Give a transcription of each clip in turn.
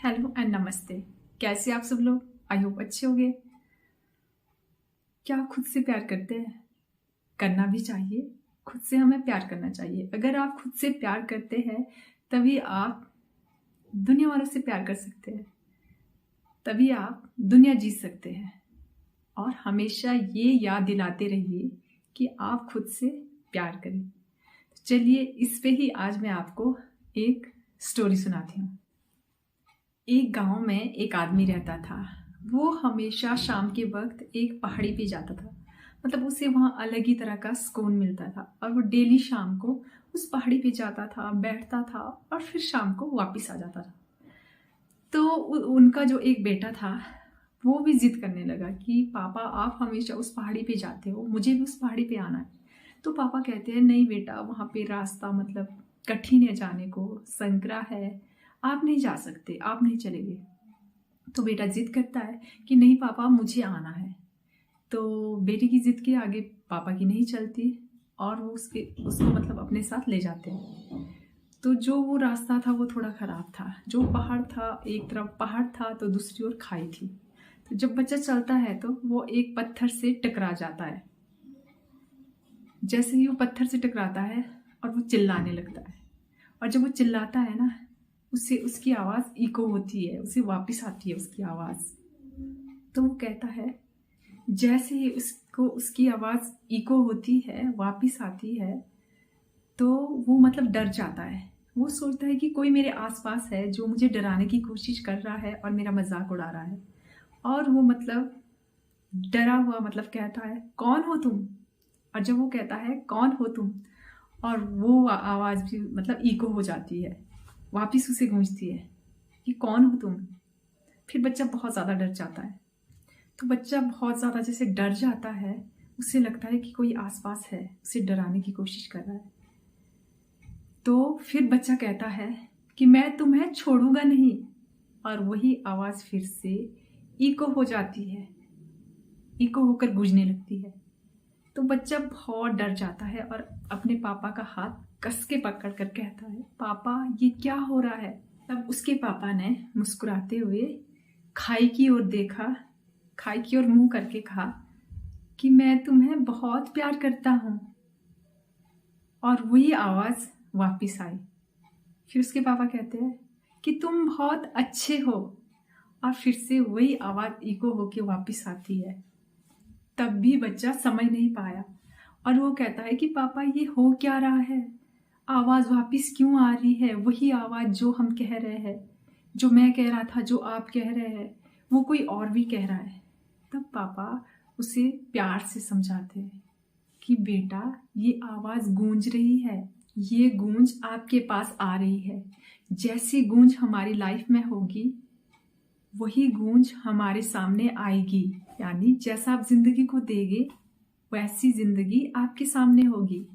Hello and नमस्ते। कैसे आप सब लोग? आई होप अच्छे होंगे। क्या आप खुद से प्यार करते हैं? करना भी चाहिए। खुद से हमें प्यार करना चाहिए। अगर आप खुद से प्यार करते हैं तभी आप दुनिया वालों से प्यार कर सकते हैं, तभी आप दुनिया जीत सकते हैं। और हमेशा ये याद दिलाते रहिए कि आप खुद से प्यार करें। तो चलिए इस पे ही आज मैं आपको एक स्टोरी सुनाती हूँ। एक गांव में एक आदमी रहता था। वो हमेशा शाम के वक्त एक पहाड़ी पे जाता था। मतलब उसे वहाँ अलग ही तरह का सुकून मिलता था और वो डेली शाम को उस पहाड़ी पे जाता था, बैठता था और फिर शाम को वापस आ जाता था। तो उनका जो एक बेटा था वो भी जिद करने लगा कि पापा आप हमेशा उस पहाड़ी पे जाते हो, मुझे भी उस पहाड़ी पे आना है। तो पापा कहते हैं नहीं बेटा, वहाँ पे रास्ता मतलब कठिन है जाने को, संकरा है, आप नहीं जा सकते, आप नहीं चलेंगे। तो बेटा जिद करता है कि नहीं पापा मुझे आना है। तो बेटे की जिद के आगे पापा की नहीं चलती और वो उसको मतलब अपने साथ ले जाते हैं। तो जो वो रास्ता था वो थोड़ा ख़राब था। जो पहाड़ था, एक तरफ पहाड़ था तो दूसरी ओर खाई थी। तो जब बच्चा चलता है तो वो एक पत्थर से टकरा जाता है। जैसे ही वो पत्थर से टकराता है और वो चिल्लाने लगता है, और जब वो चिल्लाता है ना, उससे उसकी आवाज़ इको होती है, उसे वापस आती है उसकी आवाज़। तो वो कहता है जैसे ही उसको उसकी आवाज़ इको होती है, वापस आती है, तो वो मतलब डर जाता है। वो सोचता है कि कोई मेरे आसपास है जो मुझे डराने की कोशिश कर रहा है और मेरा मजाक उड़ा रहा है। और वो मतलब डरा हुआ मतलब कहता है कौन हो तुम? और जब वो कहता है कौन हो तुम, और वो आवाज़ भी मतलब इको हो जाती है, वापिस उसे गूंजती है कि कौन हो तुम। फिर बच्चा बहुत ज़्यादा डर जाता है। तो बच्चा बहुत ज़्यादा जैसे डर जाता है, उसे लगता है कि कोई आसपास है, उसे डराने की कोशिश कर रहा है। तो फिर बच्चा कहता है कि मैं तुम्हें छोड़ूंगा नहीं, और वही आवाज़ फिर से इको हो जाती है, इको होकर गूंजने लगती है। तो बच्चा बहुत डर जाता है और अपने पापा का हाथ कस के पकड़ कर कहता है पापा ये क्या हो रहा है? तब उसके पापा ने मुस्कुराते हुए खाई की ओर देखा, खाई की ओर मुंह करके कहा कि मैं तुम्हें बहुत प्यार करता हूँ। और वही आवाज़ वापिस आई। फिर उसके पापा कहते हैं कि तुम बहुत अच्छे हो, और फिर से वही आवाज़ इको होके वापिस आती है। तब भी बच्चा समझ नहीं पाया और वो कहता है कि पापा ये हो क्या रहा है? आवाज़ वापिस क्यों आ रही है? वही आवाज़ जो हम कह रहे हैं, जो मैं कह रहा था, जो आप कह रहे हैं, वो कोई और भी कह रहा है। तब पापा उसे प्यार से समझाते हैं कि बेटा ये आवाज़ गूंज रही है, ये गूंज आपके पास आ रही है। जैसी गूंज हमारी लाइफ में होगी वही गूंज हमारे सामने आएगी। यानी जैसा आप जिंदगी को देंगे वैसी जिंदगी आपके सामने होगी।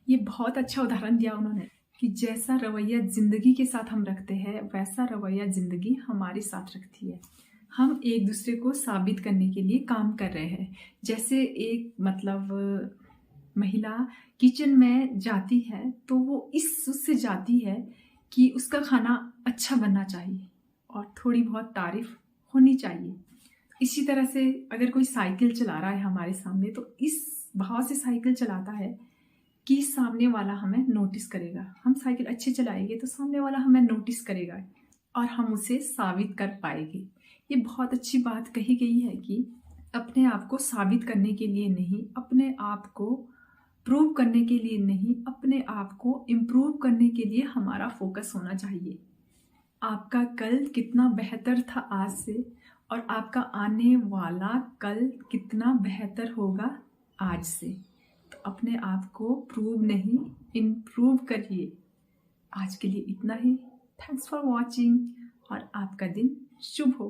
ये बहुत अच्छा उदाहरण दिया उन्होंने कि जैसा रवैया जिंदगी के साथ हम रखते हैं वैसा रवैया जिंदगी हमारे साथ रखती है। हम एक दूसरे को साबित करने के लिए काम कर रहे हैं। जैसे एक मतलब महिला किचन में जाती है तो वो इस उससे जाती है कि उसका खाना अच्छा बनना चाहिए और थोड़ी बहुत तारीफ होनी चाहिए। इसी तरह से अगर कोई साइकिल चला रहा है हमारे सामने तो इस भाव से साइकिल चलाता है कि सामने वाला हमें नोटिस करेगा। हम साइकिल अच्छे चलाएंगे तो सामने वाला हमें नोटिस करेगा और हम उसे साबित कर पाएंगे। ये बहुत अच्छी बात कही गई है कि अपने आप को साबित करने के लिए नहीं, अपने आप को प्रूव करने के लिए नहीं, अपने आप को इम्प्रूव करने के लिए हमारा फोकस होना चाहिए। आपका कल कितना बेहतर था आज से, और आपका आने वाला कल कितना बेहतर होगा आज से। तो अपने आप को प्रूव नहीं, इम्प्रूव करिए। आज के लिए इतना ही। थैंक्स फॉर वॉचिंग और आपका दिन शुभ हो।